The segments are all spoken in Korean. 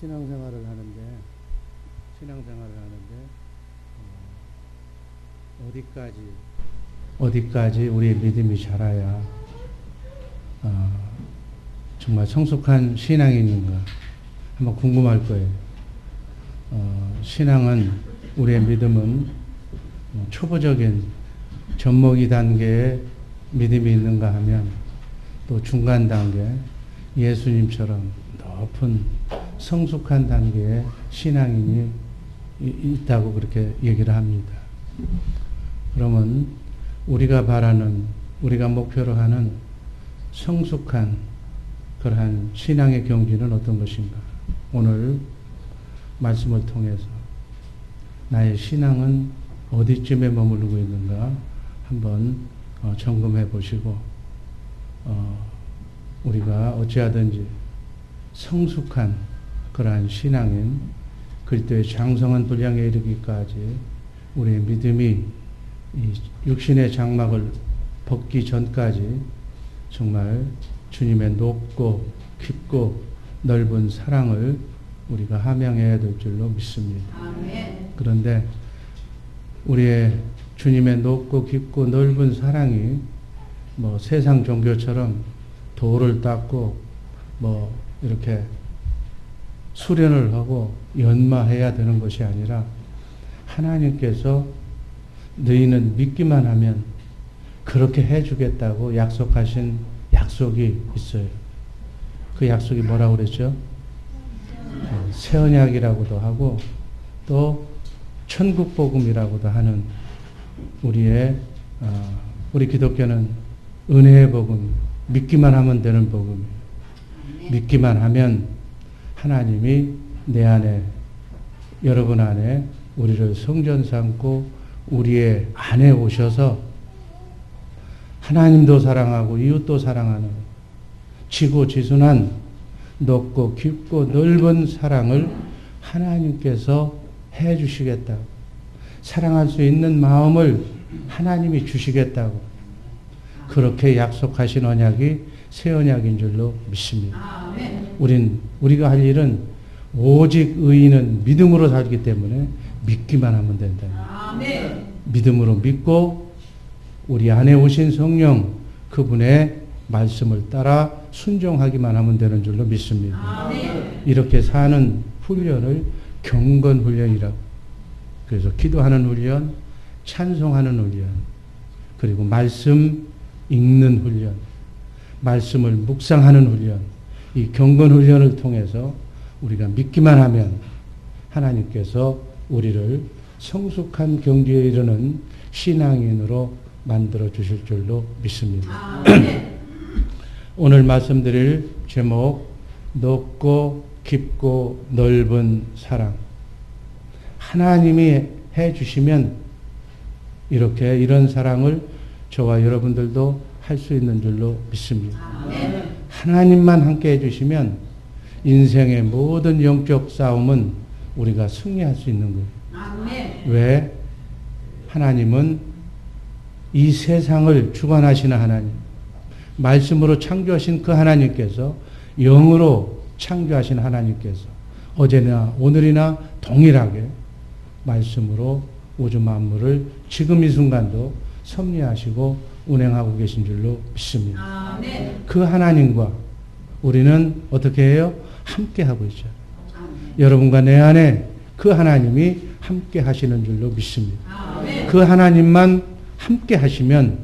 신앙생활을 하는데 어디까지 우리의 믿음이 자라야 정말 성숙한 신앙인인가 한번 궁금할 거예요. 신앙은, 우리의 믿음은 초보적인 젖먹이 단계의 믿음이 있는가 하면 또 중간 단계, 예수님처럼 높은 성숙한 단계의 신앙인이 있다고 그렇게 얘기를 합니다. 그러면 우리가 바라는, 우리가 목표로 하는 성숙한 그러한 신앙의 경지는 어떤 것인가? 오늘 말씀을 통해서 나의 신앙은 어디쯤에 머무르고 있는가 한번 점검해 보시고 우리가 어찌하든지 성숙한 그러한 신앙인 그리스도의 장성한 분량에 이르기까지 우리의 믿음이 이 육신의 장막을 벗기 전까지 정말 주님의 높고 깊고 넓은 사랑을 우리가 함양해야 될 줄로 믿습니다. 아멘. 그런데 우리의 주님의 높고 깊고 넓은 사랑이 뭐 세상 종교처럼 돌을 닦고 뭐 이렇게 수련을 하고 연마해야 되는 것이 아니라 하나님께서 너희는 믿기만 하면 그렇게 해주겠다고 약속하신 약속이 있어요. 그 약속이 뭐라고 그랬죠? 새 언약이라고도 하고 또 천국복음이라고도 하는 우리 기독교는 은혜의 복음, 믿기만 하면 되는 복음이에요. 믿기만 하면 하나님이 내 안에, 여러분 안에 우리를 성전 삼고 우리의 안에 오셔서 하나님도 사랑하고 이웃도 사랑하는 지고지순한 높고 깊고 넓은 사랑을 하나님께서 해 주시겠다고, 사랑할 수 있는 마음을 하나님이 주시겠다고 그렇게 약속하신 언약이 새 언약인 줄로 믿습니다. 우리가 할 일은 오직 의인은 믿음으로 살기 때문에 믿기만 하면 된다. 믿음으로 믿고 우리 안에 오신 성령 그분의 말씀을 따라 순종하기만 하면 되는 줄로 믿습니다. 이렇게 사는 훈련을 경건 훈련이라고. 그래서 기도하는 훈련, 찬송하는 훈련, 그리고 말씀 읽는 훈련, 말씀을 묵상하는 훈련, 이 경건 훈련을 통해서 우리가 믿기만 하면 하나님께서 우리를 성숙한 경지에 이르는 신앙인으로 만들어 주실 줄로 믿습니다. 오늘 말씀드릴 제목, 높고 깊고 넓은 사랑. 하나님이 해 주시면 이런 사랑을 저와 여러분들도 할 수 있는 줄로 믿습니다. 하나님만 함께 해 주시면 인생의 모든 영적 싸움은 우리가 승리할 수 있는 거예요. 왜? 하나님은 이 세상을 주관하시는 하나님, 말씀으로 창조하신 그 하나님께서, 영으로 창조하신 하나님께서 어제나 오늘이나 동일하게 말씀으로 우주 만물을 지금 이 순간도 섭리하시고 운행하고 계신 줄로 믿습니다. 그 하나님과 우리는 어떻게 해요? 함께 하고 있죠. 여러분과 내 안에 그 하나님이 함께 하시는 줄로 믿습니다. 그 하나님만 함께 하시면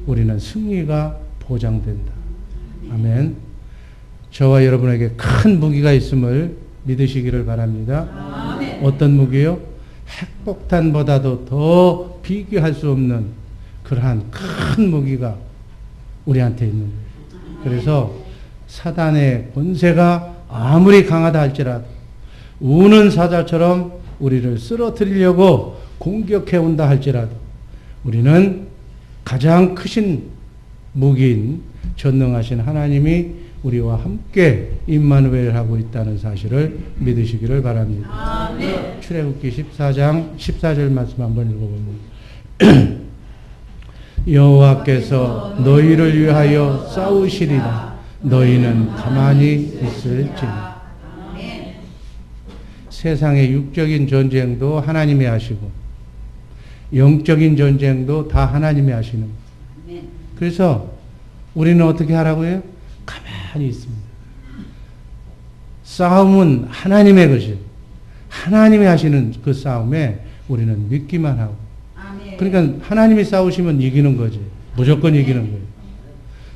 우리는 승리가 보장된다. 아멘. 저와 여러분에게 큰 무기가 있음을 믿으시기를 바랍니다. 어떤 무기요? 핵폭탄보다도 더 비교할 수 없는 그러한 큰 무기가 우리한테 있는 거예요. 그래서 사단의 권세가 아무리 강하다 할지라도 우는 사자처럼 우리를 쓰러뜨리려고 공격해 온다 할지라도 우리는 가장 크신 무기인 전능하신 하나님이 우리와 함께 임마누엘하고 있다는 사실을 믿으시기를 바랍니다. 출애굽기 14장 14절 말씀 한번 읽어봅니다. 여호와께서 너희를 위하여 싸우시리라. 너희는 가만히 있을지니. 세상의 육적인 전쟁도 하나님이 하시고 영적인 전쟁도 다 하나님이 하시는 거예요. 그래서 우리는 어떻게 하라고요? 가만히 있습니다. 싸움은 하나님의 것이에요. 하나님이 하시는 그 싸움에 우리는 믿기만 하고. 그러니까 하나님이 싸우시면 이기는 거지. 무조건 이기는 거예요.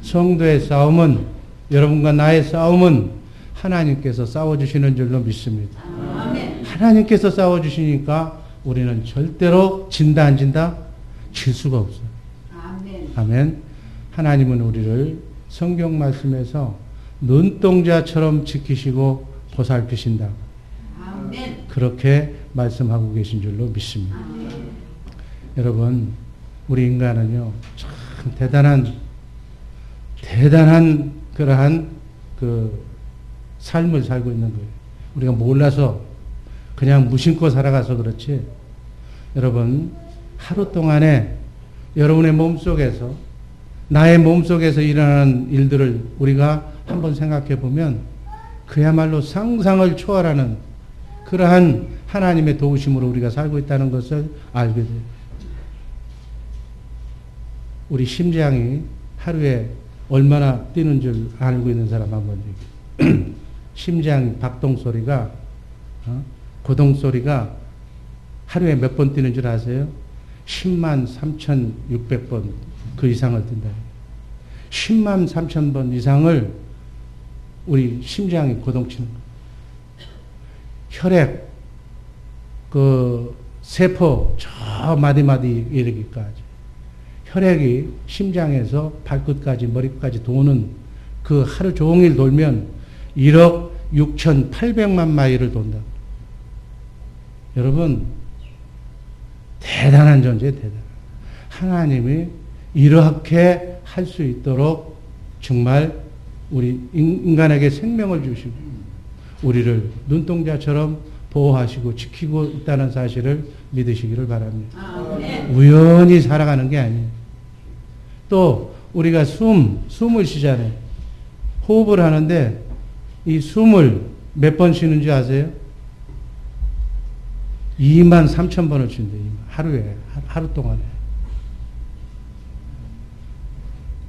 성도의 싸움은, 여러분과 나의 싸움은 하나님께서 싸워주시는 줄로 믿습니다. 하나님께서 싸워주시니까 우리는 절대로 진다 안 진다? 질 수가 없어요. 아멘. 하나님은 우리를 성경 말씀에서 눈동자처럼 지키시고 보살피신다. 그렇게 말씀하고 계신 줄로 믿습니다. 여러분, 우리 인간은요, 참 대단한 그러한 그 삶을 살고 있는 거예요. 우리가 몰라서 그냥 무심코 살아가서 그렇지. 여러분, 하루 동안에 여러분의 몸속에서, 나의 몸속에서 일어나는 일들을 우리가 한번 생각해 보면 그야말로 상상을 초월하는 그러한 하나님의 도우심으로 우리가 살고 있다는 것을 알게 돼요. 우리 심장이 하루에 얼마나 뛰는 줄 알고 있는 사람 한번 얘기해. 심장 박동 소리가, 고동 소리가 하루에 몇 번 뛰는 줄 아세요? 10만 3,600번 그 이상을 뛴다. 10만 3,000번 이상을 우리 심장이 고동치는 거예요. 혈액, 그 세포 저 마디마디 이르기까지 혈액이 심장에서 발끝까지 머리까지 도는 그 하루 종일 돌면 1억 6,800만 마일을 돈다. 여러분, 대단한 존재예요, 대단. 하나님이 이렇게 할 수 있도록 정말 우리 인간에게 생명을 주시고 우리를 눈동자처럼 보호하시고 지키고 있다는 사실을 믿으시기를 바랍니다. 우연히 살아가는 게 아니에요. 또 우리가 숨을 쉬잖아요. 호흡을 하는데 이 숨을 몇 번 쉬는지 아세요? 23,000번을 쉰대요. 하루에, 하루 동안에.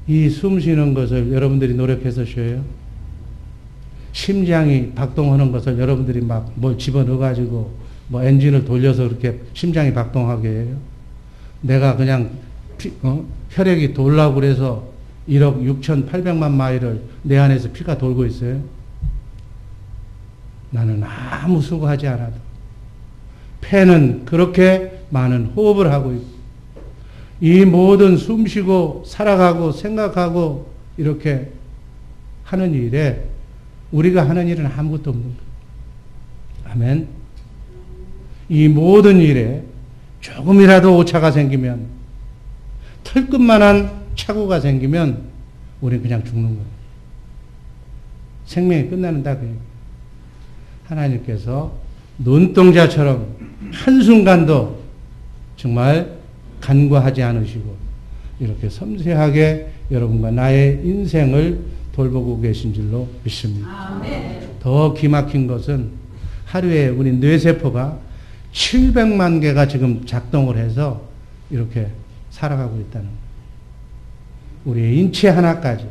이 숨 쉬는 것을 여러분들이 노력해서 쉬어요? 심장이 박동하는 것을 여러분들이 막 뭘 집어넣어가지고 뭐 엔진을 돌려서 그렇게 심장이 박동하게 해요? 내가 그냥 혈액이 돌라고 그래서 1억 6,800만 마일을 내 안에서 피가 돌고 있어요? 나는 아무 수고하지 않아도 폐는 그렇게 많은 호흡을 하고 있고 이 모든 숨쉬고 살아가고 생각하고 이렇게 하는 일에 우리가 하는 일은 아무것도 없는 거예요. 아멘. 이 모든 일에 조금이라도 오차가 생기면 털끝만한 착오가 생기면 우리는 그냥 죽는 거예요. 생명이 끝나는다 그 얘기예요. 하나님께서 눈동자처럼 한순간도 정말 간과하지 않으시고 이렇게 섬세하게 여러분과 나의 인생을 돌보고 계신 줄로 믿습니다. 아멘. 더 기막힌 것은 하루에 우리 뇌세포가 700만 개가 지금 작동을 해서 이렇게 살아가고 있다는 거예요. 우리의 인체 하나까지,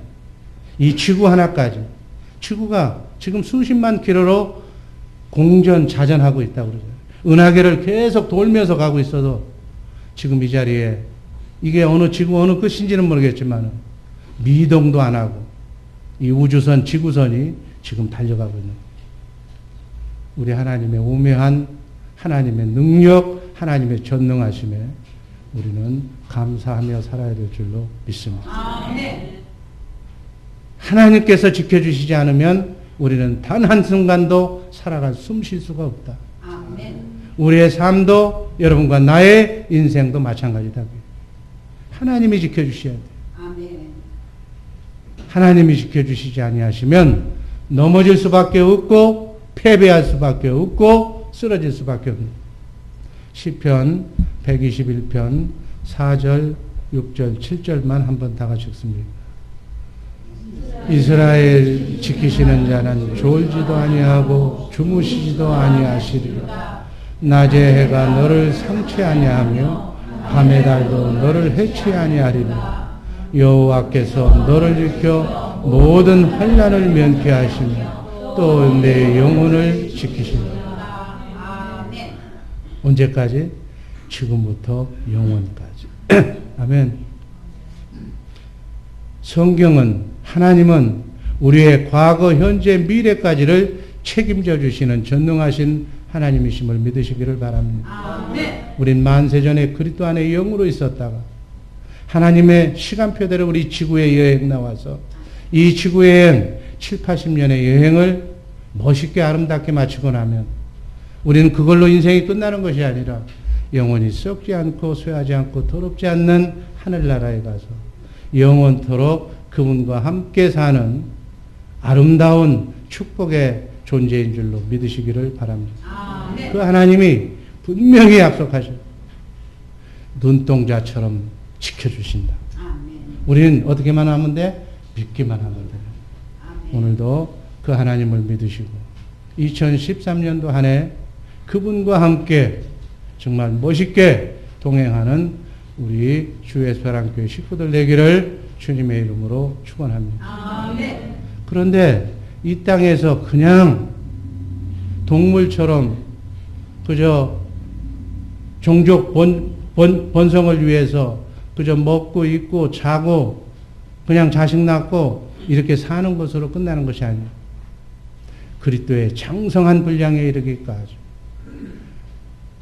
이 지구 하나까지, 지구가 지금 수십만 킬로로 공전자전하고 있다고 그러죠. 은하계를 계속 돌면서 가고 있어도 지금 이 자리에 이게 어느 지구 어느 끝인지는 모르겠지만 미동도 안 하고 이 우주선 지구선이 지금 달려가고 있는 거예요. 우리 하나님의 오묘한 하나님의 능력, 하나님의 전능하심에 우리는 감사하며 살아야 될 줄로 믿습니다. 아멘. 하나님께서 지켜주시지 않으면 우리는 단 한순간도 살아갈 숨 쉴 수가 없다. 아멘. 우리의 삶도 여러분과 나의 인생도 마찬가지다. 하나님이 지켜주셔야 돼요. 아멘. 하나님이 지켜주시지 아니하시면 넘어질 수밖에 없고 패배할 수밖에 없고 쓰러질 수밖에 없는 시편 121편 4절, 6절, 7절만 한번 다 같이 읽습니다. 이스라엘 지키시는 자는 졸지도 아니하고 주무시지도 아니하시리라. 낮에 해가 너를 상치 아니하며 밤의 달도 너를 해치 아니하리라. 여호와께서 너를 지켜 모든 환난을 면케 하시며 또 내 영혼을 지키시리라. 언제까지? 지금부터 영원까지. 아멘. 성경은, 하나님은 우리의 과거, 현재, 미래까지를 책임져 주시는 전능하신 하나님이심을 믿으시기를 바랍니다. 우린 만세전에 그리스도 안에 영으로 있었다가 하나님의 시간표대로 우리 지구에 여행 나와서 이 지구 여행 7, 80년의 여행을 멋있게 아름답게 마치고 나면 우리는 그걸로 인생이 끝나는 것이 아니라 영원히 썩지 않고 쇠하지 않고 더럽지 않는 하늘나라에 가서 영원토록 그분과 함께 사는 아름다운 축복의 존재인 줄로 믿으시기를 바랍니다. 그 하나님이 분명히 약속하셔. 눈동자처럼 지켜주신다. 우리는 어떻게만 하면 돼? 믿기만 하면 돼. 오늘도 그 하나님을 믿으시고 2013년도 한 해 그분과 함께 정말 멋있게 동행하는 우리 주예수사랑교회 식구들 되기를 주님의 이름으로 축원합니다. 그런데 이 땅에서 그냥 동물처럼 그저 종족 번성을 위해서 그저 먹고 입고 자고 그냥 자식 낳고 이렇게 사는 것으로 끝나는 것이 아니에요. 그리스도의 장성한 분량에 이르기까지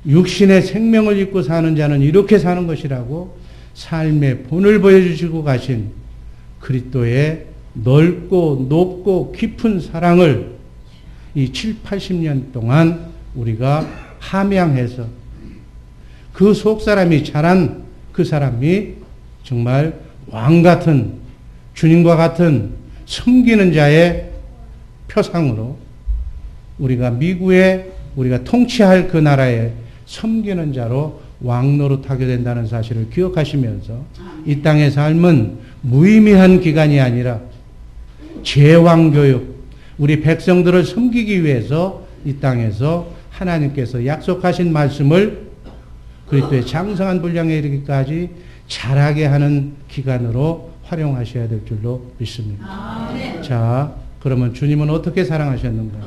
육신의 생명을 입고 사는 자는 이렇게 사는 것이라고 삶의 본을 보여주시고 가신 그리스도의 넓고 높고 깊은 사랑을 이 7, 80년 동안 우리가 함양해서 그 속사람이 자란 그 사람이 정말 왕같은 주님과 같은 섬기는 자의 표상으로 우리가 미국에 우리가 통치할 그 나라에 섬기는 자로 왕노릇하게 된다는 사실을 기억하시면서 이 땅의 삶은 무의미한 기간이 아니라 제왕교육, 우리 백성들을 섬기기 위해서 이 땅에서 하나님께서 약속하신 말씀을 그리스도의 장성한 분량에 이르기까지 자라게 하는 기간으로 활용하셔야 될 줄로 믿습니다. 자, 그러면 주님은 어떻게 사랑하셨는가?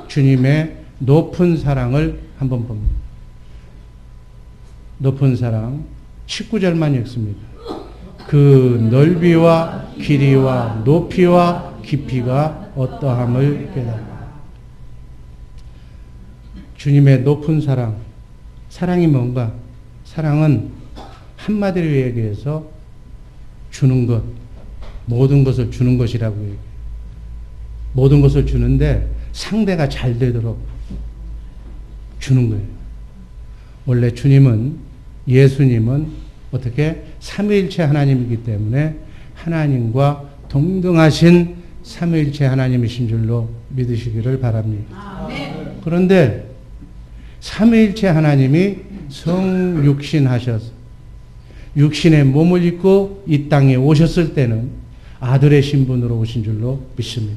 주님의 높은 사랑을 한번 봅니다. 높은 사랑 19절만 읽습니다. 그 넓이와 길이와 높이와 깊이가 어떠함을 깨달아. 주님의 높은 사랑. 사랑이 뭔가? 사랑은 한마디로 얘기해서 주는 것, 모든 것을 주는 것이라고 얘기해요. 모든 것을 주는데 상대가 잘 되도록 주는 거예요. 원래 주님은, 예수님은 어떻게? 삼위일체 하나님이기 때문에 하나님과 동등하신 삼위일체 하나님이신 줄로 믿으시기를 바랍니다. 그런데 삼위일체 하나님이 성육신 하셔서 육신의 몸을 입고 이 땅에 오셨을 때는 아들의 신분으로 오신 줄로 믿습니다.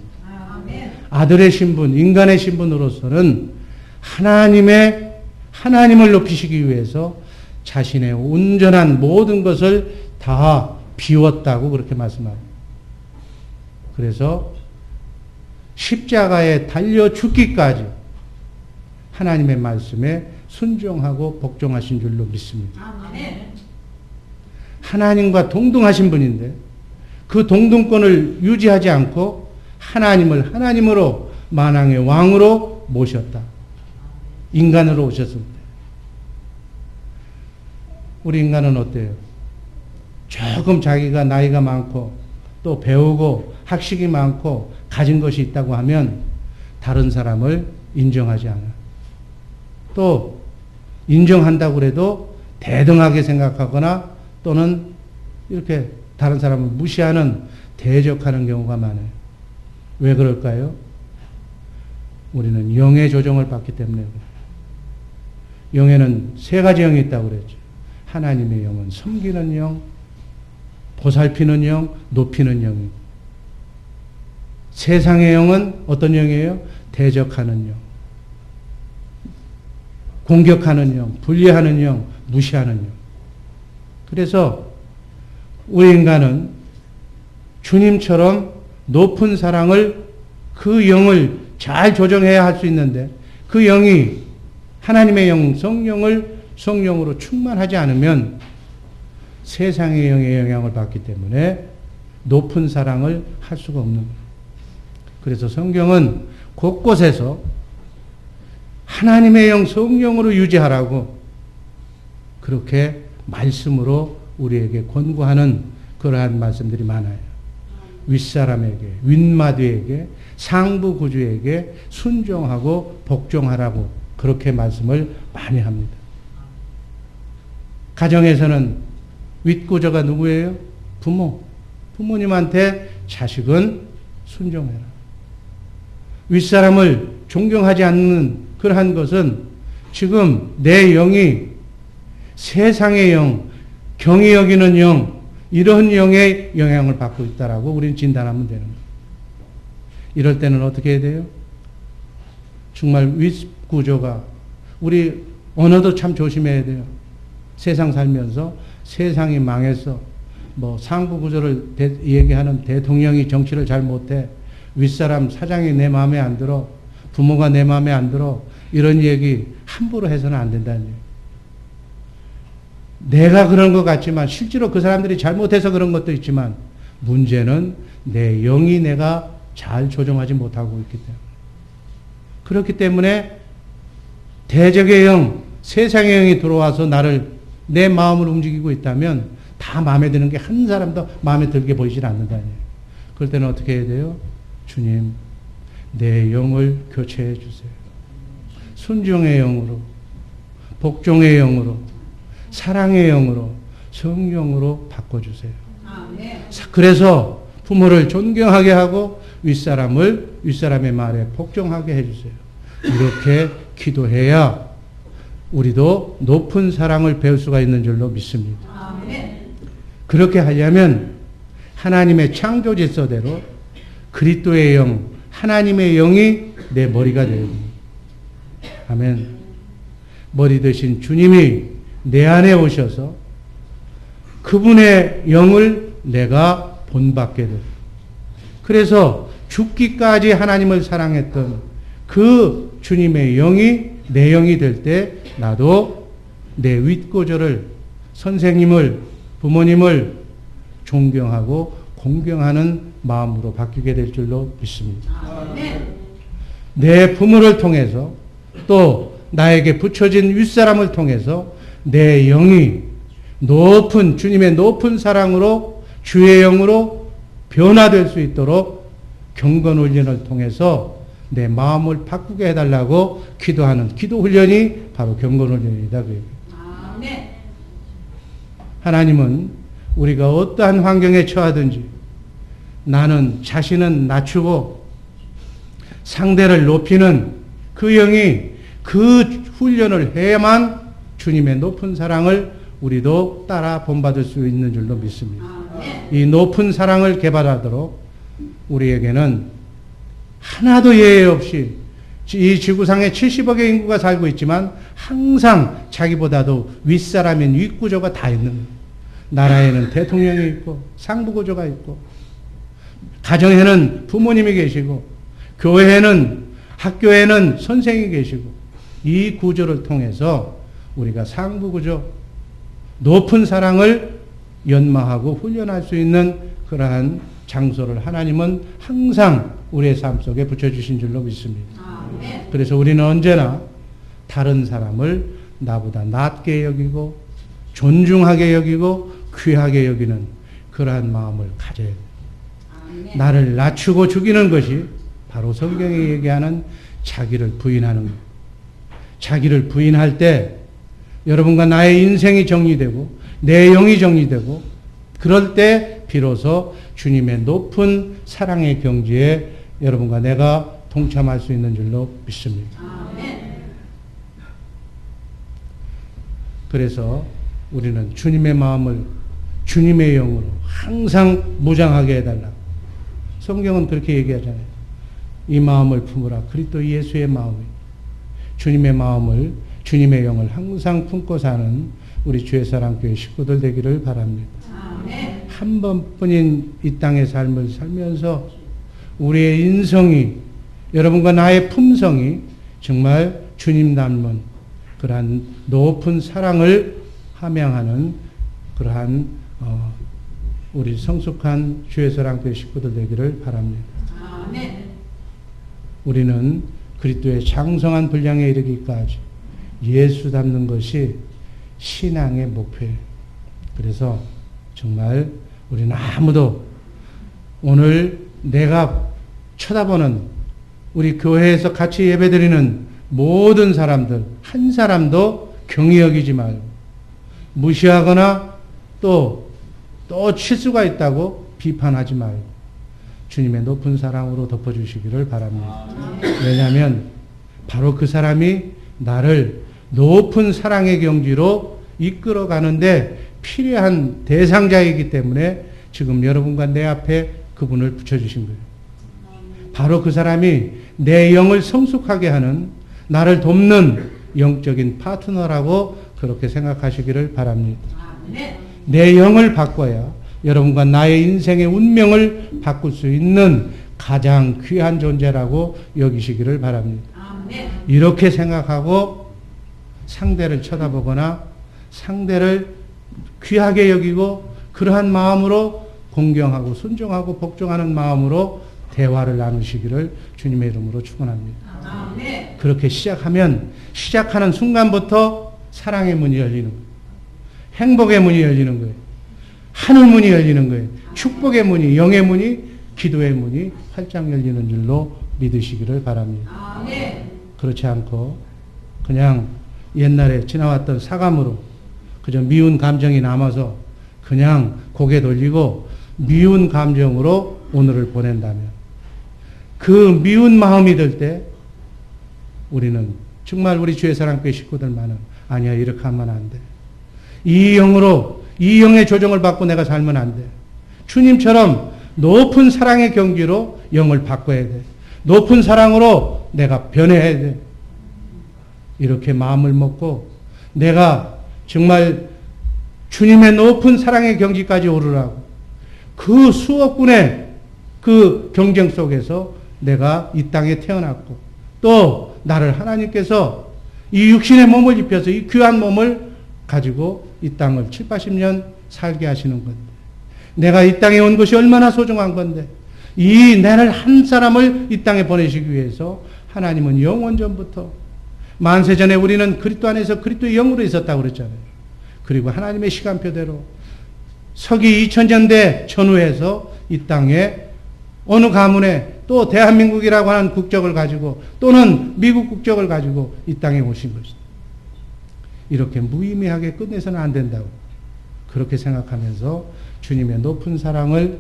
아들의 신분, 인간의 신분으로서는 하나님을 높이시기 위해서 자신의 온전한 모든 것을 다 비웠다고 그렇게 말씀합니다. 그래서 십자가에 달려 죽기까지 하나님의 말씀에 순종하고 복종하신 줄로 믿습니다. 하나님과 동등하신 분인데 그 동등권을 유지하지 않고 하나님을 하나님으로 만왕의 왕으로 모셨다. 인간으로 오셨을 때. 우리 인간은 어때요? 조금 자기가 나이가 많고 또 배우고 학식이 많고 가진 것이 있다고 하면 다른 사람을 인정하지 않아. 또 인정한다고 해도 대등하게 생각하거나 또는 이렇게 다른 사람을 무시하는 대적하는 경우가 많아요. 왜 그럴까요? 우리는 영의 조정을 받기 때문에 그래요. 영에는 세 가지 영이 있다고 그랬죠. 하나님의 영은 섬기는 영, 보살피는 영, 높이는 영이고 세상의 영은 어떤 영이에요? 대적하는 영, 공격하는 영, 분리하는 영, 무시하는 영. 그래서 우리 인간은 주님처럼 높은 사랑을, 그 영을 잘 조정해야 할 수 있는데, 그 영이 하나님의 영, 성령으로 충만하지 않으면 세상의 영의 영향을 받기 때문에 높은 사랑을 할 수가 없는 거예요. 그래서 성경은 곳곳에서 하나님의 영, 성령으로 유지하라고 그렇게 말씀으로 우리에게 권고하는 그러한 말씀들이 많아요. 윗사람에게, 윗마디에게, 상부구주에게 순종하고 복종하라고 그렇게 말씀을 많이 합니다. 가정에서는 윗구조가 누구예요? 부모. 부모님한테 자식은 순종해라. 윗사람을 존경하지 않는 그러한 것은 지금 내 영이 세상의 영, 경히 여기는 영, 이런 영의 영향을 받고 있다라고 우리는 진단하면 되는 거예요. 이럴 때는 어떻게 해야 돼요? 정말 윗구조가, 우리 언어도 참 조심해야 돼요. 세상 살면서 세상이 망해서 뭐 상부구조를 얘기하는 대통령이 정치를 잘 못해, 윗사람 사장이 내 마음에 안 들어, 부모가 내 마음에 안 들어, 이런 얘기 함부로 해서는 안 된다는 얘기예요. 내가 그런 것 같지만 실제로 그 사람들이 잘못해서 그런 것도 있지만 문제는 내 영이 내가 잘 조정하지 못하고 있기 때문에. 그렇기 때문에 대적의 영, 세상의 영이 들어와서 내 마음을 움직이고 있다면 다 마음에 드는 게 한 사람도 마음에 들게 보이질 않는다는 얘기예요. 그럴 때는 어떻게 해야 돼요? 주님, 내 영을 교체해 주세요. 순종의 영으로, 복종의 영으로, 사랑의 영으로, 성령으로 바꿔주세요. 그래서 부모를 존경하게 하고 윗사람의 말에 복종하게 해주세요. 이렇게 기도해야 우리도 높은 사랑을 배울 수가 있는 줄로 믿습니다. 그렇게 하려면 하나님의 창조 질서대로 그리스도의 영, 하나님의 영이 내 머리가 되어야 됩니다. 아멘. 머리 되신 주님이 내 안에 오셔서 그분의 영을 내가 본받게 됩니다. 그래서 죽기까지 하나님을 사랑했던 그 주님의 영이 내 영이 될 때 나도 내 윗고조를, 선생님을, 부모님을 존경하고 공경하는 마음으로 바뀌게 될 줄로 믿습니다. 내 부모를 통해서 또 나에게 붙여진 윗사람을 통해서 내 영이 높은 주님의 높은 사랑으로 주의 영으로 변화될 수 있도록 경건훈련을 통해서 내 마음을 바꾸게 해달라고 기도하는 기도 훈련이 바로 경건훈련이다. 하나님은 우리가 어떠한 환경에 처하든지 나는 자신은 낮추고 상대를 높이는 그 영이 그 훈련을 해야만 주님의 높은 사랑을 우리도 따라 본받을 수 있는 줄로 믿습니다. 이 높은 사랑을 개발하도록 우리에게는 하나도 예외 없이 이 지구상에 70억의 인구가 살고 있지만 항상 자기보다도 윗사람인 윗구조가 다 있는 거예요. 나라에는 대통령이 있고 상부구조가 있고 가정에는 부모님이 계시고 교회에는 학교에는 선생이 계시고 이 구조를 통해서 우리가 상부구조 높은 사랑을 연마하고 훈련할 수 있는 그러한 장소를 하나님은 항상 우리의 삶 속에 붙여주신 줄로 믿습니다. 그래서 우리는 언제나 다른 사람을 나보다 낮게 여기고 존중하게 여기고 귀하게 여기는 그러한 마음을 가져야 돼요. 나를 낮추고 죽이는 것이 바로 성경이 얘기하는 자기를 부인하는 거예요. 자기를 부인할 때 여러분과 나의 인생이 정리되고 내 영이 정리되고 그럴 때 비로소 주님의 높은 사랑의 경지에 여러분과 내가 동참할 수 있는 줄로 믿습니다. 그래서 우리는 주님의 마음을 주님의 영으로 항상 무장하게 해달라고 성경은 그렇게 얘기하잖아요. 이 마음을 품으라. 그리스도 예수의 마음이. 주님의 마음을, 주님의 영을 항상 품고 사는 우리 주의사랑교회 식구들 되기를 바랍니다. 한 번뿐인 이 땅의 삶을 살면서 우리의 인성이, 여러분과 나의 품성이 정말 주님 닮은 그러한 높은 사랑을 함양하는 그러한 우리 성숙한 주의사랑교회 식구들 되기를 바랍니다. 우리는 그리스도의 장성한 분량에 이르기까지 예수 닮는 것이 신앙의 목표예요. 그래서 정말 우리는 아무도 오늘 내가 쳐다보는 우리 교회에서 같이 예배드리는 모든 사람들 한 사람도 경히 여기지 말고 무시하거나 또 실수가 있다고 비판하지 말고 주님의 높은 사랑으로 덮어주시기를 바랍니다. 왜냐하면 바로 그 사람이 나를 높은 사랑의 경지로 이끌어 가는데 필요한 대상자이기 때문에 지금 여러분과 내 앞에 그분을 붙여주신 거예요. 바로 그 사람이 내 영을 성숙하게 하는, 나를 돕는 영적인 파트너라고 그렇게 생각하시기를 바랍니다. 내 영을 바꿔야 여러분과 나의 인생의 운명을 바꿀 수 있는 가장 귀한 존재라고 여기시기를 바랍니다. 이렇게 생각하고 상대를 쳐다보거나 상대를 귀하게 여기고 그러한 마음으로 공경하고 순종하고 복종하는 마음으로 대화를 나누시기를 주님의 이름으로 축원합니다. 그렇게 시작하는 순간부터 사랑의 문이 열리는 거예요. 행복의 문이 열리는 거예요. 하늘 문이 열리는 거예요. 축복의 문이, 영의 문이, 기도의 문이 활짝 열리는 줄로 믿으시기를 바랍니다. 그렇지 않고 그냥 옛날에 지나왔던 사감으로 그저 미운 감정이 남아서 그냥 고개 돌리고 미운 감정으로 오늘을 보낸다면 그 미운 마음이 들 때 우리는 정말 우리 주의 사랑교회 식구들만은 아니야, 이렇게 하면 안 돼. 이 영으로, 이 영의 조정을 받고 내가 살면 안 돼. 주님처럼 높은 사랑의 경지로 영을 바꿔야 돼. 높은 사랑으로 내가 변해야 돼. 이렇게 마음을 먹고 내가 정말 주님의 높은 사랑의 경지까지 오르라고 그 수억분의 그 경쟁 속에서 내가 이 땅에 태어났고 또 나를 하나님께서 이 육신의 몸을 입혀서 이 귀한 몸을 가지고 이 땅을 7, 80년 살게 하시는 건데 내가 이 땅에 온 것이 얼마나 소중한 건데 이 나를 한 사람을 이 땅에 보내시기 위해서 하나님은 영원 전부터 만세 전에 우리는 그리스도 안에서 그리스도의 영으로 있었다고 그랬잖아요. 그리고 하나님의 시간표대로 서기 2000년대 전후에서 이 땅에 어느 가문에 또 대한민국이라고 하는 국적을 가지고 또는 미국 국적을 가지고 이 땅에 오신 것이다. 이렇게 무의미하게 끝내서는 안 된다고 그렇게 생각하면서 주님의 높은 사랑을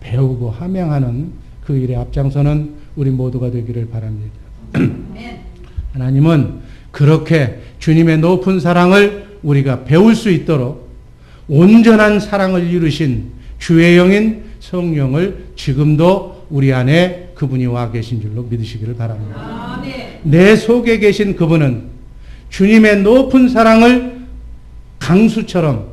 배우고 함양하는 그 일에 앞장서는 우리 모두가 되기를 바랍니다. 하나님은 그렇게 주님의 높은 사랑을 우리가 배울 수 있도록 온전한 사랑을 이루신 주의 영인 성령을 지금도 우리 안에 그분이 와 계신 줄로 믿으시기를 바랍니다. 내 속에 계신 그분은 주님의 높은 사랑을 강수처럼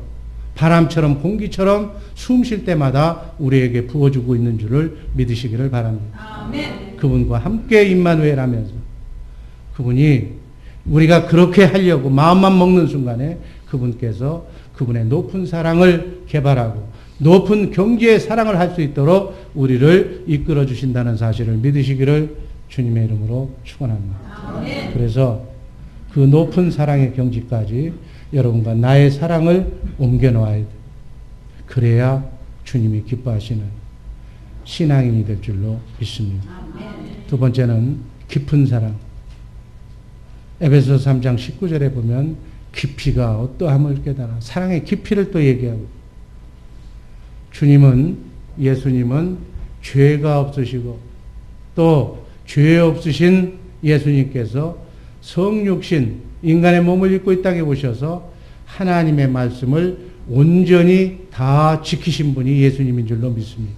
바람처럼 공기처럼 숨 쉴 때마다 우리에게 부어주고 있는 줄을 믿으시기를 바랍니다. 그분과 함께 임마누엘하면서 그분이 우리가 그렇게 하려고 마음만 먹는 순간에 그분께서 그분의 높은 사랑을 개발하고 높은 경지의 사랑을 할 수 있도록 우리를 이끌어 주신다는 사실을 믿으시기를 주님의 이름으로 축원합니다. 그래서 그 높은 사랑의 경지까지 여러분과 나의 사랑을 옮겨 놓아야 돼. 그래야 주님이 기뻐하시는 신앙인이 될 줄로 믿습니다. 두 번째는 깊은 사랑. 에베소서 3장 19절에 보면 깊이가 어떠함을 깨달아 사랑의 깊이를 또 얘기하고 예수님은 죄가 없으시고 또 죄 없으신 예수님께서 성육신 인간의 몸을 입고 이 땅에 오셔서 하나님의 말씀을 온전히 다 지키신 분이 예수님인 줄로 믿습니다.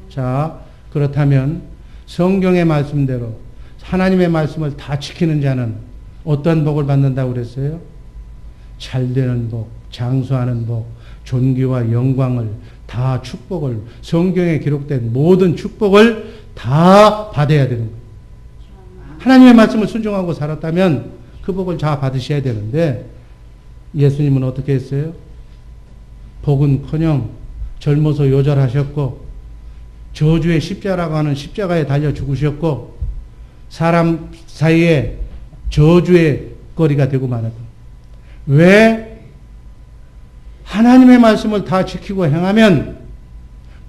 자, 그렇다면 성경의 말씀대로 하나님의 말씀을 다 지키는 자는 어떤 복을 받는다고 그랬어요? 잘되는 복, 장수하는 복, 존귀와 영광을 다 축복을, 성경에 기록된 모든 축복을 다 받아야 되는 거예요. 하나님의 말씀을 순종하고 살았다면 그 복을 다 받으셔야 되는데, 예수님은 어떻게 했어요? 복은커녕 젊어서 요절하셨고, 저주의 십자가라고 하는 십자가에 달려 죽으셨고, 사람 사이에 저주의 거리가 되고 말았다. 왜? 하나님의 말씀을 다 지키고 행하면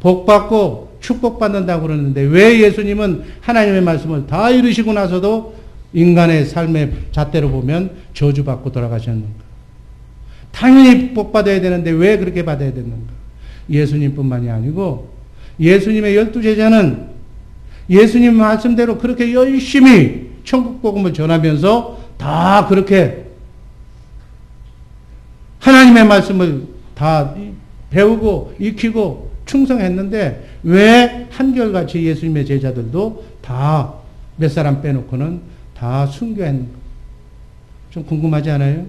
복받고 축복받는다고 그러는데, 왜 예수님은 하나님의 말씀을 다 이루시고 나서도 인간의 삶의 잣대로 보면 저주받고 돌아가셨는가? 당연히 복받아야 되는데 왜 그렇게 받아야 됐는가? 예수님뿐만이 아니고 예수님의 12제자는 예수님 말씀대로 그렇게 열심히 천국 복음을 전하면서 다 그렇게 하나님의 말씀을 다 배우고 익히고 충성했는데, 왜 한결같이 예수님의 제자들도 다 몇 사람 빼놓고는 다 순교했는가? 좀 궁금하지 않아요?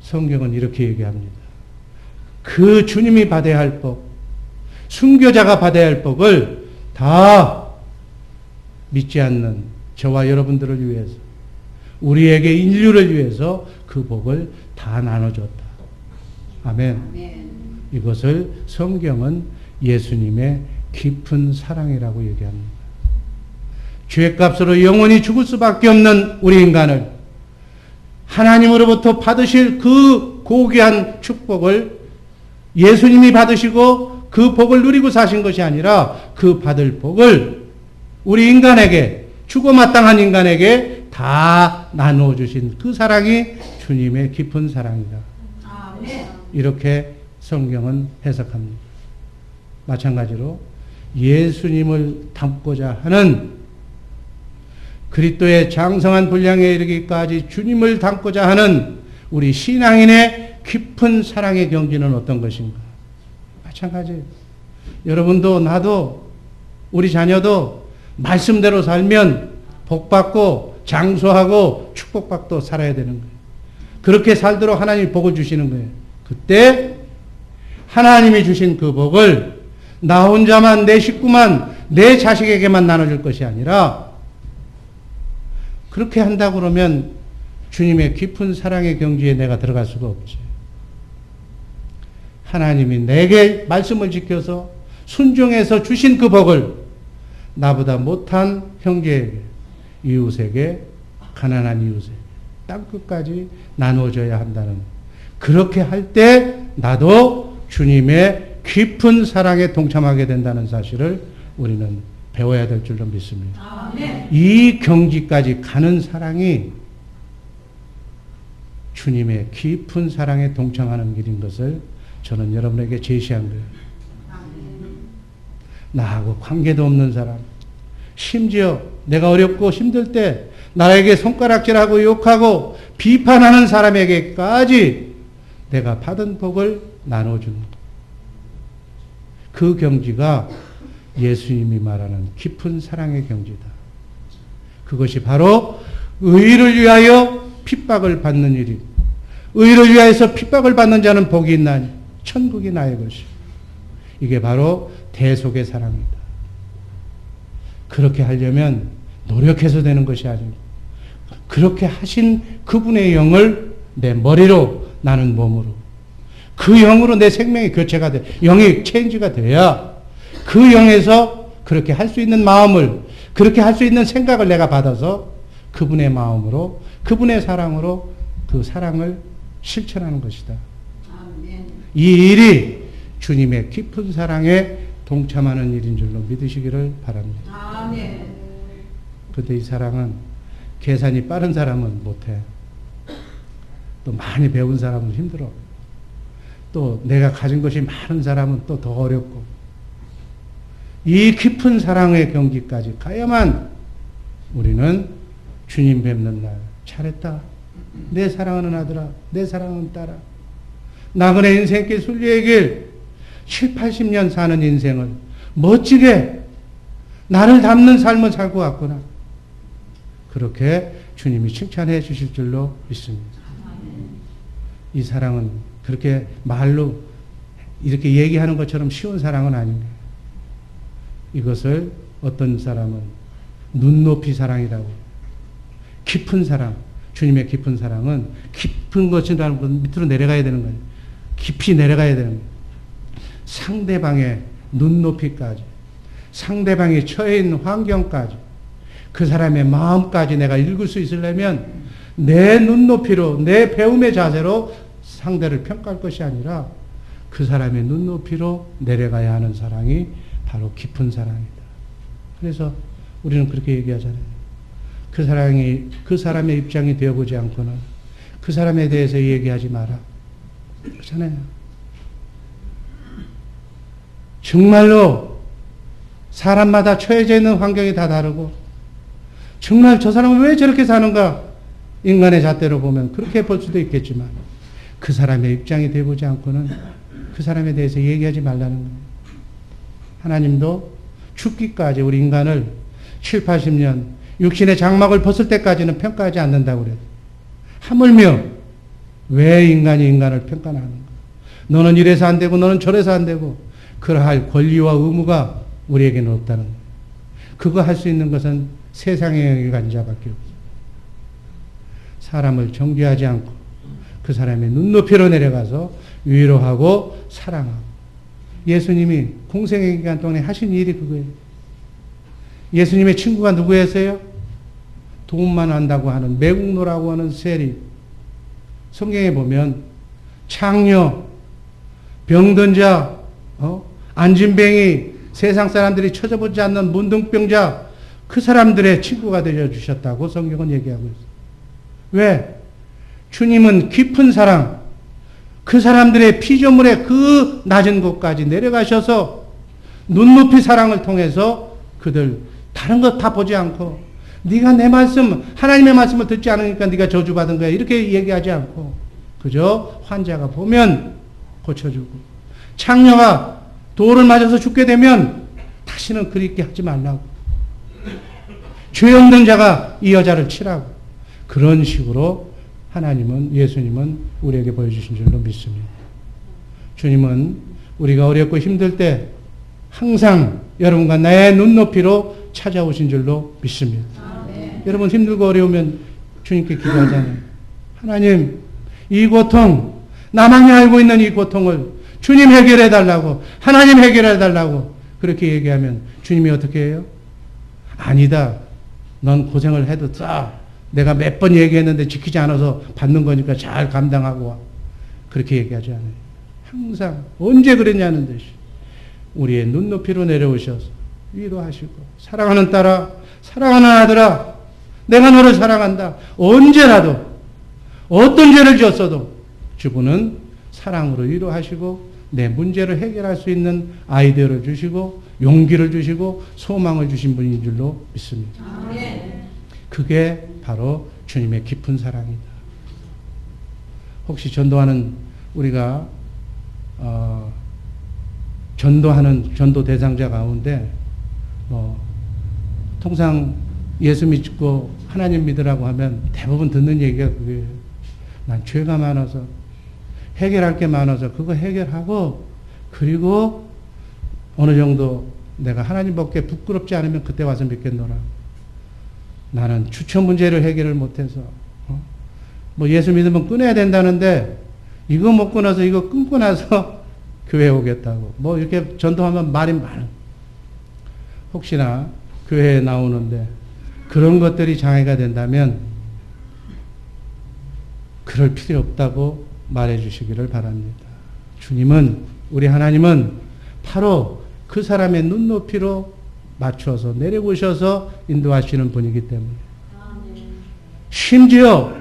성경은 이렇게 얘기합니다. 그 주님이 받아야 할 복, 순교자가 받아야 할 복을 다 믿지 않는 저와 여러분들을 위해서, 우리에게 인류를 위해서 그 복을 다 나눠줬다. 아멘. 아멘. 이것을 성경은 예수님의 깊은 사랑이라고 얘기합니다. 죄값으로 영원히 죽을 수밖에 없는 우리 인간을 하나님으로부터 받으실 그 고귀한 축복을 예수님이 받으시고 그 복을 누리고 사신 것이 아니라, 그 받을 복을 우리 인간에게, 죽어 마땅한 인간에게 다 나누어 주신 그 사랑이 주님의 깊은 사랑이다. 이렇게 성경은 해석합니다. 마찬가지로 예수님을 닮고자 하는, 그리스도의 장성한 분량에 이르기까지 주님을 닮고자 하는 우리 신앙인의 깊은 사랑의 경지는 어떤 것인가? 마찬가지예요. 여러분도 나도 우리 자녀도 말씀대로 살면 복받고 장수하고 축복받고 살아야 되는 거예요. 그렇게 살도록 하나님이 복을 주시는 거예요. 그때 하나님이 주신 그 복을 나 혼자만, 내 식구만, 내 자식에게만 나눠줄 것이 아니라, 그렇게 한다 그러면 주님의 깊은 사랑의 경지에 내가 들어갈 수가 없지. 하나님이 내게 말씀을 지켜서 순종해서 주신 그 복을 나보다 못한 형제에게, 이웃에게, 가난한 이웃에게 땅끝까지 나누어줘야 한다는, 그렇게 할 때 나도 주님의 깊은 사랑에 동참하게 된다는 사실을 우리는 배워야 될 줄로 믿습니다. 아멘. 이 경지까지 가는 사랑이 주님의 깊은 사랑에 동참하는 길인 것을 저는 여러분에게 제시한 거예요. 아멘. 나하고 관계도 없는 사람, 심지어 내가 어렵고 힘들 때 나에게 손가락질하고 욕하고 비판하는 사람에게까지 내가 받은 복을 나눠주는 그 경지가 예수님이 말하는 깊은 사랑의 경지다. 그것이 바로 의를 위하여 핍박을 받는 일이고, 의를 위하여서 핍박을 받는 자는 복이 있나니 천국이 나의 것이요. 이게 바로 대속의 사랑이다. 그렇게 하려면 노력해서 되는 것이 아니고, 그렇게 하신 그분의 영을 내 머리로, 나는 몸으로, 그 영으로 내 생명이 교체가 돼, 영이 체인지가 돼야 그 영에서 그렇게 할 수 있는 마음을, 그렇게 할 수 있는 생각을 내가 받아서 그분의 마음으로, 그분의 사랑으로 그 사랑을 실천하는 것이다. 아멘. 이 일이 주님의 깊은 사랑에 동참하는 일인 줄로 믿으시기를 바랍니다. 아멘. 그런데 이 사랑은 계산이 빠른 사람은 못해. 또 많이 배운 사람은 힘들어. 또 내가 가진 것이 많은 사람은 또 더 어렵고, 이 깊은 사랑의 경지까지 가야만 우리는 주님 뵙는 날, 잘했다, 내 사랑하는 아들아, 내 사랑하는 딸아, 나그네 인생길 순례의 길, 70, 80년 사는 인생을 멋지게 나를 닮는 삶을 살고 왔구나. 그렇게 주님이 칭찬해 주실 줄로 믿습니다. 이 사랑은 그렇게 말로 이렇게 얘기하는 것처럼 쉬운 사랑은 아닙니다. 이것을 어떤 사람은 눈높이 사랑이라고, 깊은 사랑, 주님의 깊은 사랑은 깊은 것이라는 건 밑으로 내려가야 되는 거예요. 깊이 내려가야 되는 거예요. 상대방의 눈높이까지, 상대방이 처해 있는 환경까지, 그 사람의 마음까지 내가 읽을 수 있으려면 내 눈높이로, 내 배움의 자세로 상대를 평가할 것이 아니라 그 사람의 눈높이로 내려가야 하는 사랑이 바로 깊은 사랑이다. 그래서 우리는 그렇게 얘기하잖아요. 그 사람의 입장이 되어보지 않고는 그 사람에 대해서 얘기하지 마라. 그렇잖아요. 정말로 사람마다 처해져 있는 환경이 다 다르고, 정말 저 사람은 왜 저렇게 사는가? 인간의 잣대로 보면 그렇게 볼 수도 있겠지만, 그 사람의 입장이 되어보지 않고는 그 사람에 대해서 얘기하지 말라는 거예요. 하나님도 죽기까지 우리 인간을 7, 80년 육신의 장막을 벗을 때까지는 평가하지 않는다고 그래요. 하물며 왜 인간이 인간을 평가하는 거야? 너는 이래서 안 되고 너는 저래서 안 되고, 그러할 권리와 의무가 우리에게는 없다는 거예요. 그거 할 수 있는 것은 세상의 영이 자밖에 없어요. 사람을 정죄하지 않고 그 사람의 눈높이로 내려가서 위로하고 사랑하고. 예수님이 공생의 기간 동안에 하신 일이 그거예요. 예수님의 친구가 누구였어요? 돈만 안다고 하는, 매국노라고 하는 세리. 성경에 보면 창녀, 병든 자, 안진뱅이, 세상 사람들이 쳐다보지 않는 문둥병자, 그 사람들의 친구가 되어주셨다고 성경은 얘기하고 있어요. 왜? 주님은 깊은 사랑, 그 사람들의 피조물의 그 낮은 곳까지 내려가셔서 눈높이 사랑을 통해서 그들 다른 것 다 보지 않고, 네가 내 말씀, 하나님의 말씀을 듣지 않으니까 네가 저주받은 거야, 이렇게 얘기하지 않고 그저 환자가 보면 고쳐주고, 창녀가 돌을 맞아서 죽게 되면 다시는 그렇게 하지 말라고, 죄 없는 자가 이 여자를 치라고, 그런 식으로 하나님은, 예수님은 우리에게 보여주신 줄로 믿습니다. 주님은 우리가 어렵고 힘들 때 항상 여러분과 나의 눈높이로 찾아오신 줄로 믿습니다. 여러분 힘들고 어려우면 주님께 기도하잖아요. 하나님, 이 고통, 나만이 알고 있는 이 고통을 주님 해결해 달라고, 하나님 해결해 달라고 그렇게 얘기하면 주님이 어떻게 해요? 아니다, 넌 고생을 해도 내가 몇 번 얘기했는데 지키지 않아서 받는 거니까 잘 감당하고 와. 그렇게 얘기하지 않아요. 항상 언제 그랬냐는 듯이 우리의 눈높이로 내려오셔서 위로하시고, 사랑하는 딸아, 사랑하는 아들아, 내가 너를 사랑한다. 언제라도 어떤 죄를 지었어도 주부는 사랑으로 위로하시고 내 문제를 해결할 수 있는 아이디어를 주시고 용기를 주시고 소망을 주신 분인 줄로 믿습니다. 그게 바로 주님의 깊은 사랑이다. 혹시 전도하는 우리가 전도하는 전도 대상자 가운데 통상 예수 믿고 하나님 믿으라고 하면 대부분 듣는 얘기가 그게, 난 죄가 많아서 해결할 게 많아서 그거 해결하고, 그리고 어느 정도 내가 하나님 밖에 부끄럽지 않으면 그때 와서 믿겠노라. 나는 추천 문제를 해결을 못해서 예수 믿으면 끊어야 된다는데 이거 못 끊어서 이거 끊고 나서 교회 오겠다고 이렇게 전도하면 말이 많아. 혹시나 교회에 나오는데 그런 것들이 장애가 된다면 그럴 필요 없다고 말해 주시기를 바랍니다. 주님은, 우리 하나님은 바로 그 사람의 눈높이로 맞춰서 내려오셔서 인도하시는 분이기 때문에, 심지어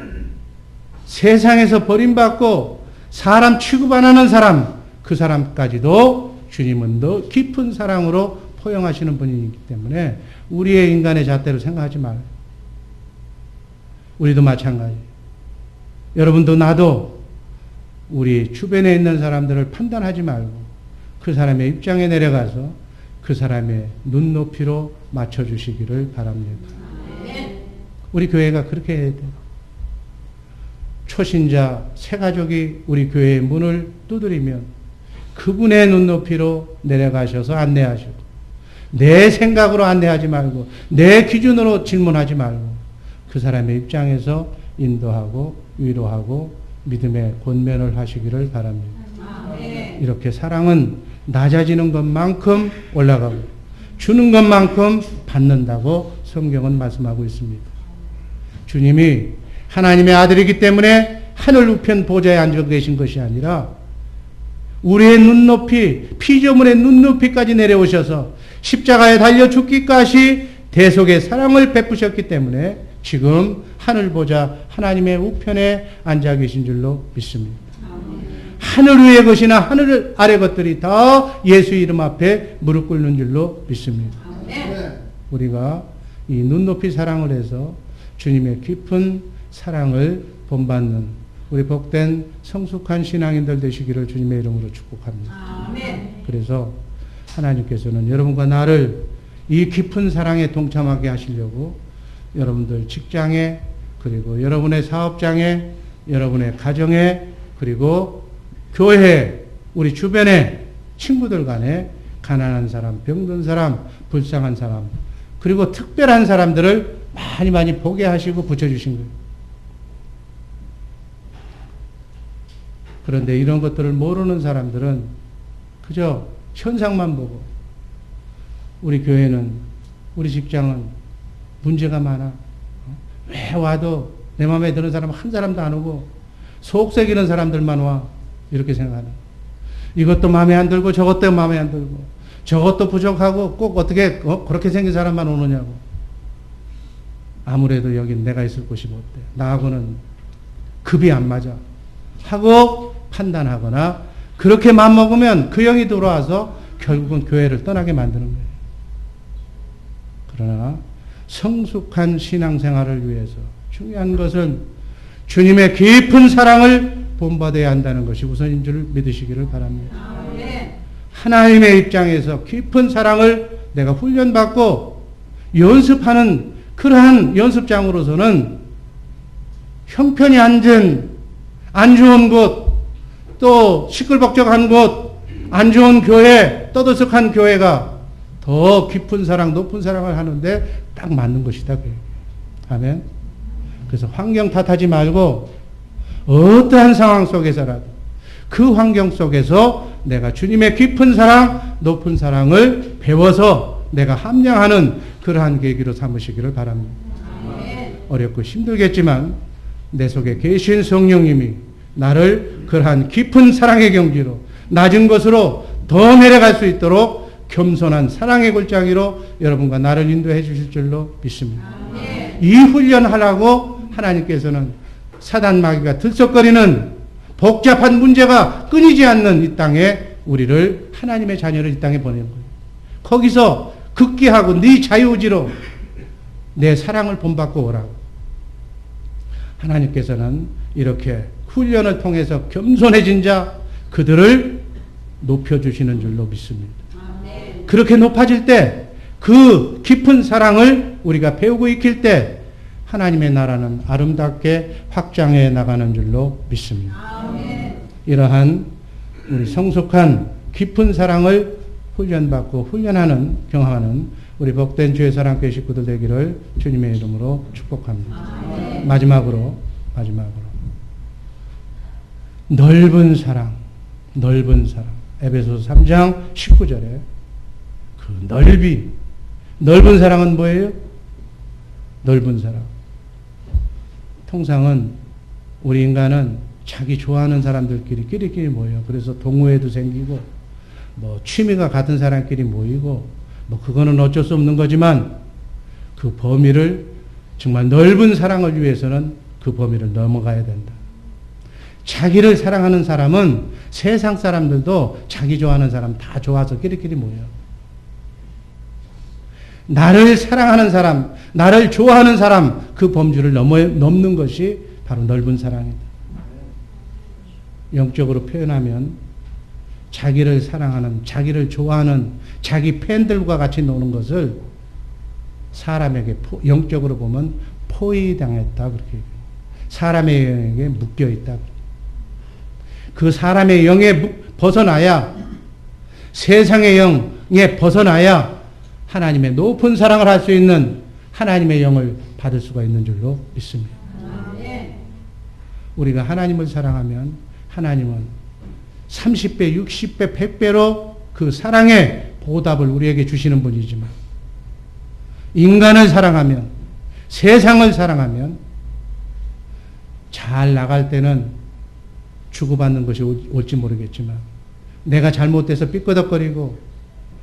세상에서 버림받고 사람 취급 안 하는 사람, 그 사람까지도 주님은 더 깊은 사랑으로 포용하시는 분이기 때문에 우리의 인간의 잣대로 생각하지 말아요. 우리도 마찬가지. 여러분도 나도 우리 주변에 있는 사람들을 판단하지 말고 그 사람의 입장에 내려가서 그 사람의 눈높이로 맞춰주시기를 바랍니다. 우리 교회가 그렇게 해야 돼요. 초신자 새 가족이 우리 교회의 문을 두드리면 그분의 눈높이로 내려가셔서 안내하시고, 내 생각으로 안내하지 말고 내 기준으로 질문하지 말고 그 사람의 입장에서 인도하고 위로하고 믿음의 권면을 하시기를 바랍니다. 이렇게 사랑은 낮아지는 것만큼 올라가고 주는 것만큼 받는다고 성경은 말씀하고 있습니다. 주님이 하나님의 아들이기 때문에 하늘 우편 보좌에 앉아 계신 것이 아니라 우리의 눈높이, 피조물의 눈높이까지 내려오셔서 십자가에 달려 죽기까지 대속의 사랑을 베푸셨기 때문에 지금 하늘 보좌 하나님의 우편에 앉아 계신 줄로 믿습니다. 하늘 위의 것이나 하늘 아래 것들이 다 예수 이름 앞에 무릎 꿇는 줄로 믿습니다. 우리가 이 눈높이 사랑을 해서 주님의 깊은 사랑을 본받는 우리 복된 성숙한 신앙인들 되시기를 주님의 이름으로 축복합니다. 그래서 하나님께서는 여러분과 나를 이 깊은 사랑에 동참하게 하시려고 여러분들 직장에, 그리고 여러분의 사업장에, 여러분의 가정에, 그리고 교회, 우리 주변에 친구들 간에 가난한 사람, 병든 사람, 불쌍한 사람, 그리고 특별한 사람들을 많이 보게 하시고 붙여주신 거예요. 그런데 이런 것들을 모르는 사람들은 그저 현상만 보고, 우리 교회는, 우리 직장은 문제가 많아. 왜 와도 내 마음에 드는 사람 한 사람도 안 오고 속썩이는 사람들만 와. 이렇게 생각하는. 이것도 마음에 안 들고 저것도 마음에 안 들고 저것도 부족하고 꼭 어떻게 그렇게 생긴 사람만 오느냐고. 아무래도 여긴 내가 있을 곳이 못 돼. 나하고는 급이 안 맞아. 하고 판단하거나 그렇게 맘먹으면 그 영이 들어와서 결국은 교회를 떠나게 만드는 거예요. 그러나 성숙한 신앙생활을 위해서 중요한 것은 주님의 깊은 사랑을 본받아야 한다는 것이 우선인 줄 믿으시기를 바랍니다. 하나님의 입장에서 깊은 사랑을 내가 훈련받고 연습하는 그러한 연습장으로서는 형편이 앉은 안 좋은 곳, 또 시끌벅적한 곳, 안 좋은 교회, 떠들썩한 교회가 더 깊은 사랑, 높은 사랑을 하는데 딱 맞는 것이다. 아멘. 그래서 환경 탓하지 말고 어떠한 상황 속에서라도 그 환경 속에서 내가 주님의 깊은 사랑, 높은 사랑을 배워서 내가 함량하는 그러한 계기로 삼으시기를 바랍니다. 어렵고 힘들겠지만 내 속에 계신 성령님이 나를 그러한 깊은 사랑의 경지로, 낮은 것으로 더 내려갈 수 있도록 겸손한 사랑의 골짜기로 여러분과 나를 인도해 주실 줄로 믿습니다. 이 훈련하라고 하나님께서는 사단 마귀가 들썩거리는 복잡한 문제가 끊이지 않는 이 땅에 우리를, 하나님의 자녀를 이 땅에 보내는 거예요. 거기서 극기하고 네 자유의지로 내 사랑을 본받고 오라고. 하나님께서는 이렇게 훈련을 통해서 겸손해진 자, 그들을 높여주시는 줄로 믿습니다. 그렇게 높아질 때, 그 깊은 사랑을 우리가 배우고 익힐 때 하나님의 나라는 아름답게 확장해 나가는 줄로 믿습니다. 이러한 우리 성숙한 깊은 사랑을 훈련받고 훈련하는, 경험하는 우리 복된 주의 사랑교회 식구들 되기를 주님의 이름으로 축복합니다. 마지막으로 넓은 사랑, 넓은 사랑. 에베소서 3장 19절에 그 넓은 사랑은 뭐예요? 넓은 사랑. 통상은 우리 인간은 자기 좋아하는 사람들끼리 끼리끼리 모여요. 그래서 동호회도 생기고 뭐 취미가 같은 사람끼리 모이고 뭐 그거는 어쩔 수 없는 거지만 그 범위를, 정말 넓은 사랑을 위해서는 그 범위를 넘어가야 된다. 자기를 사랑하는 사람은 세상 사람들도 자기 좋아하는 사람 다 좋아서 끼리끼리 모여. 나를 사랑하는 사람, 나를 좋아하는 사람, 그 범주를 넘는 것이 바로 넓은 사랑이다. 영적으로 표현하면 자기를 사랑하는, 자기를 좋아하는 자기 팬들과 같이 노는 것을 사람에게 영적으로 보면 포위당했다. 그렇게 사람의 영에 묶여있다. 그 사람의 영에 벗어나야, 세상의 영에 벗어나야 하나님의 높은 사랑을 할 수 있는 하나님의 영을 받을 수가 있는 줄로 믿습니다. 우리가 하나님을 사랑하면 하나님은 30배, 60배, 100배로 그 사랑의 보답을 우리에게 주시는 분이지만, 인간을 사랑하면, 세상을 사랑하면 잘 나갈 때는 주고받는 것이 올지 모르겠지만, 내가 잘못돼서 삐끄덕거리고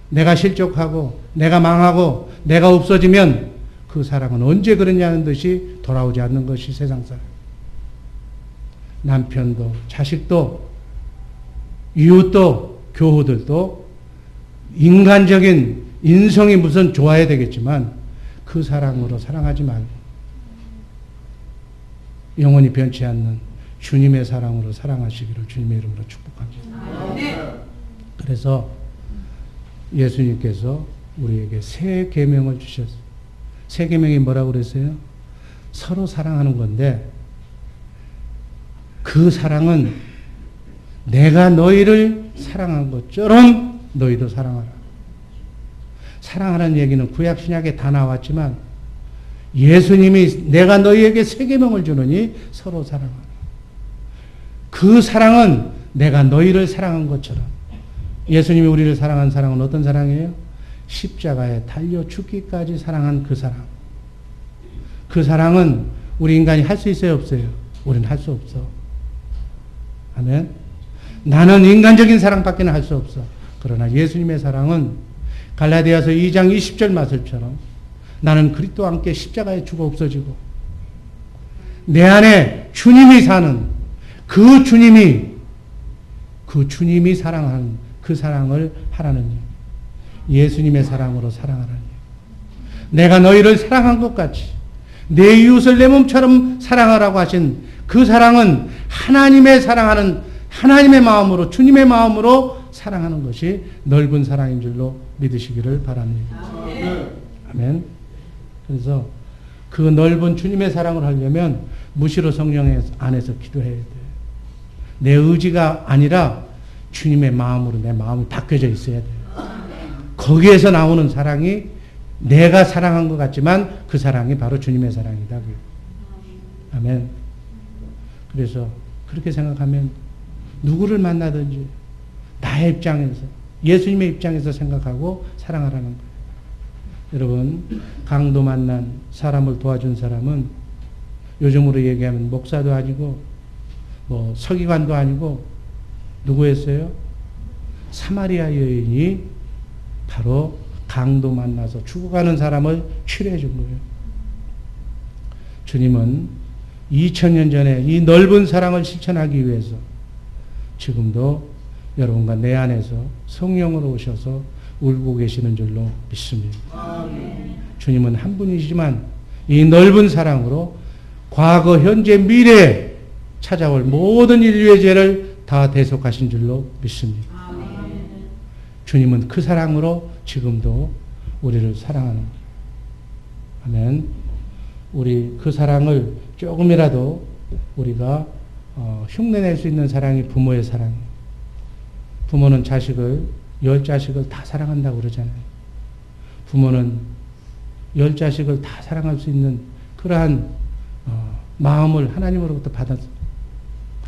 내가 실족하고 내가 망하고 내가 없어지면 그 사랑은 언제 그러냐는 듯이 돌아오지 않는 것이 세상 사람. 남편도 자식도 이웃도 교우들도 인간적인 인성이 무슨 좋아야 되겠지만 그 사랑으로 사랑하지 말고 영원히 변치 않는 주님의 사랑으로 사랑하시기를 주님의 이름으로 축복합니다. 그래서 예수님께서 우리에게 새 계명을 주셨어요. 새 계명이 뭐라고 그랬어요? 서로 사랑하는 건데, 그 사랑은 내가 너희를 사랑한 것처럼 너희도 사랑하라. 사랑하라는 얘기는 구약 신약에 다 나왔지만 예수님이 내가 너희에게 새 계명을 주노니 서로 사랑하라. 그 사랑은 내가 너희를 사랑한 것처럼. 예수님이 우리를 사랑한 사랑은 어떤 사랑이에요? 십자가에 달려 죽기까지 사랑한 그 사랑. 그 사랑은 우리 인간이 할 수 있어요, 없어요? 우리는 할 수 없어. 아멘. 나는 인간적인 사랑밖에 할 수 없어. 그러나 예수님의 사랑은 갈라디아서 2장 20절 말씀처럼 나는 그리스도와 함께 십자가에 죽어 없어지고 내 안에 주님이 사는 그 주님이 사랑하는 그 사랑을 하라는 일. 예수님의 사랑으로 사랑하라는 일. 내가 너희를 사랑한 것 같이 내 이웃을 내 몸처럼 사랑하라고 하신 그 사랑은 하나님의 사랑하는 하나님의 마음으로 주님의 마음으로 사랑하는 것이 넓은 사랑인 줄로 믿으시기를 바랍니다. 아멘. 그래서 그 넓은 주님의 사랑을 하려면 무시로 성령 안에서 기도해야 돼. 내 의지가 아니라 주님의 마음으로 내 마음이 바뀌어져 있어야 돼. 거기에서 나오는 사랑이 내가 사랑한 것 같지만 그 사랑이 바로 주님의 사랑이다. 아멘. 그래서 그렇게 생각하면 누구를 만나든지 나의 입장에서 예수님의 입장에서 생각하고 사랑하라는 거예요. 여러분, 강도 만난 사람을 도와준 사람은 요즘으로 얘기하면 목사도 아니고 뭐 서기관도 아니고 누구였어요? 사마리아 여인이 바로 강도 만나서 죽어가는 사람을 치료해 준 거예요. 주님은 2000년 전에 이 넓은 사랑을 실천하기 위해서 지금도 여러분과 내 안에서 성령으로 오셔서 울고 계시는 줄로 믿습니다. 주님은 한 분이시지만 이 넓은 사랑으로 과거, 현재, 미래에 찾아올 모든 인류의 죄를 다 대속하신 줄로 믿습니다. 주님은 그 사랑으로 지금도 우리를 사랑하는 거예요. 아멘. 우리 그 사랑을 조금이라도 우리가 흉내낼 수 있는 사랑이 부모의 사랑이에요. 부모는 자식을 10자식을 다 사랑한다고 그러잖아요. 부모는 10자식을 다 사랑할 수 있는 그러한 마음을 하나님으로부터 받았어요.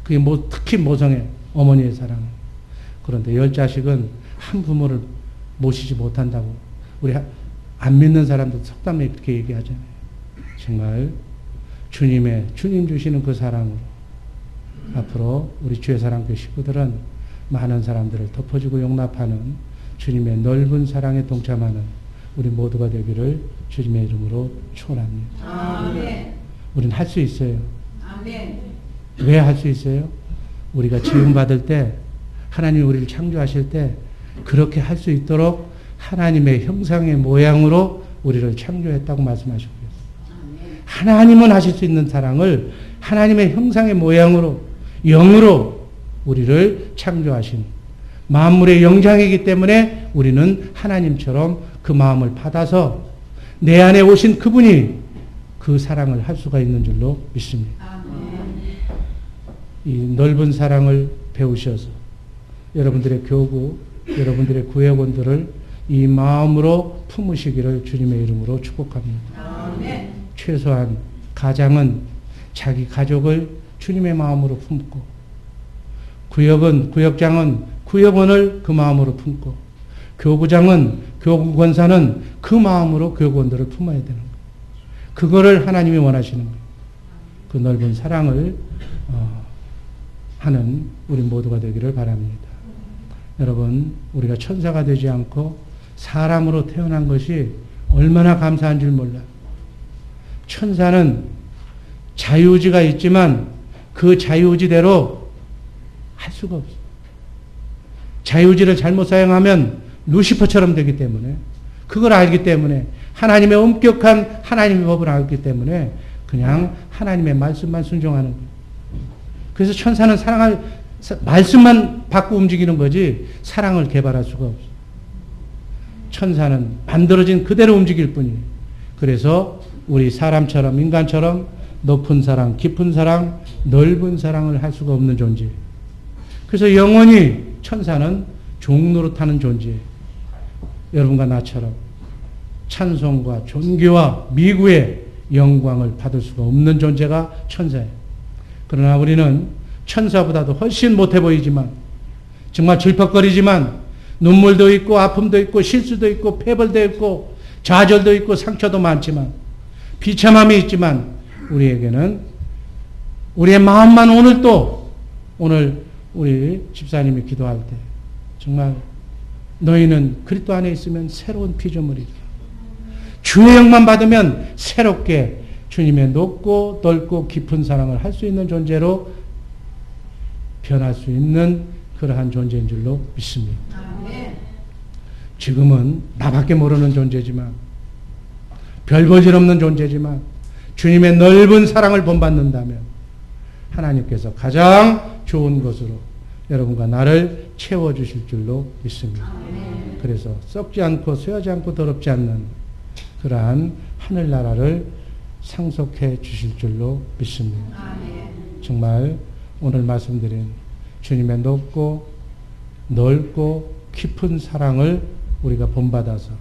그게 특히 모성애, 어머니의 사랑. 그런데 10자식은 한 부모를 모시지 못한다고 우리 안 믿는 사람들 속담에 그렇게 얘기하잖아요. 정말 주님 주시는 그 사랑으로 앞으로 우리 주의 사랑교회 식구들은 많은 사람들을 덮어주고 용납하는 주님의 넓은 사랑에 동참하는 우리 모두가 되기를 주님의 이름으로 축원합니다. 아멘. 우리는 할 수 있어요. 아멘. 왜 할 수 있어요? 우리가 지음받을 때 하나님이 우리를 창조하실 때 그렇게 할 수 있도록 하나님의 형상의 모양으로 우리를 창조했다고 말씀하시고 있어요. 하나님은 하실 수 있는 사랑을 하나님의 형상의 모양으로 영으로 우리를 창조하신 만물의 영장이기 때문에 우리는 하나님처럼 그 마음을 받아서 내 안에 오신 그분이 그 사랑을 할 수가 있는 줄로 믿습니다. 이 넓은 사랑을 배우셔서 여러분들의 교구, 여러분들의 구역원들을 이 마음으로 품으시기를 주님의 이름으로 축복합니다. 최소한 가장은 자기 가족을 주님의 마음으로 품고, 구역장은 구역원을 그 마음으로 품고, 교구장은 교구권사는 그 마음으로 교구원들을 품어야 되는 거예요. 그거를 하나님이 원하시는 거예요. 그 넓은 사랑을 하는 우리 모두가 되기를 바랍니다. 여러분, 우리가 천사가 되지 않고 사람으로 태어난 것이 얼마나 감사한 줄 몰라요. 천사는 자유의지가 있지만 그 자유의지대로 할 수가 없어요. 자유의지를 잘못 사용하면 루시퍼처럼 되기 때문에, 그걸 알기 때문에, 하나님의 엄격한 하나님의 법을 알기 때문에 그냥 하나님의 말씀만 순종하는 거예요. 그래서 천사는 말씀만 받고 움직이는 거지 사랑을 개발할 수가 없어요. 천사는 만들어진 그대로 움직일 뿐이에요. 그래서 우리 사람처럼, 인간처럼 높은 사랑, 깊은 사랑, 넓은 사랑을 할 수가 없는 존재예요. 그래서 영원히 천사는 종노릇하는 존재예요. 여러분과 나처럼 찬송과 존귀와 미구의 영광을 받을 수가 없는 존재가 천사예요. 그러나 우리는 천사보다도 훨씬 못해 보이지만, 정말 질퍽거리지만, 눈물도 있고 아픔도 있고 실수도 있고 패벌도 있고 좌절도 있고 상처도 많지만, 비참함이 있지만, 우리에게는 우리의 마음만 오늘 우리 집사님이 기도할 때 정말 너희는 그리스도 안에 있으면 새로운 피조물이다. 주의 영만 받으면 새롭게 주님의 높고 넓고 깊은 사랑을 할 수 있는 존재로 변할 수 있는 그러한 존재인 줄로 믿습니다. 지금은 나밖에 모르는 존재지만, 별 볼 일 없는 존재지만 주님의 넓은 사랑을 본받는다면 하나님께서 가장 좋은 것으로 여러분과 나를 채워주실 줄로 믿습니다. 그래서 썩지 않고 쇠하지 않고 더럽지 않는 그러한 하늘나라를 상속해 주실 줄로 믿습니다. 정말 오늘 말씀드린 주님의 높고 넓고 깊은 사랑을 우리가 본받아서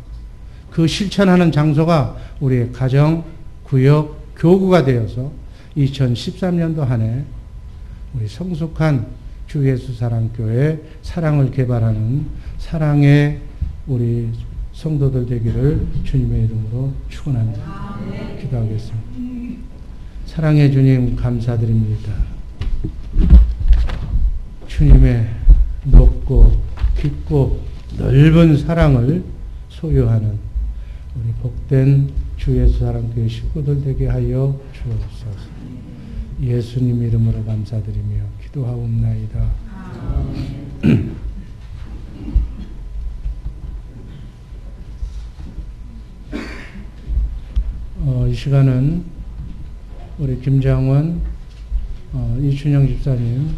그 실천하는 장소가 우리의 가정, 구역, 교구가 되어서 2013년도 한 해 우리 성숙한 주 예수 사랑교회 사랑을 개발하는 사랑의 우리 성도들 되기를 주님의 이름으로 축원합니다. 기도하겠습니다. 사랑의 주님 감사드립니다. 주님의 높고 깊고 넓은 사랑을 소유하는 우리 복된 주 예수 사랑교회 식구들 되게 하여 주옵소서. 예수님 이름으로 감사드리며 기도하옵나이다. 이 시간은 우리 김장원, 이춘영 집사님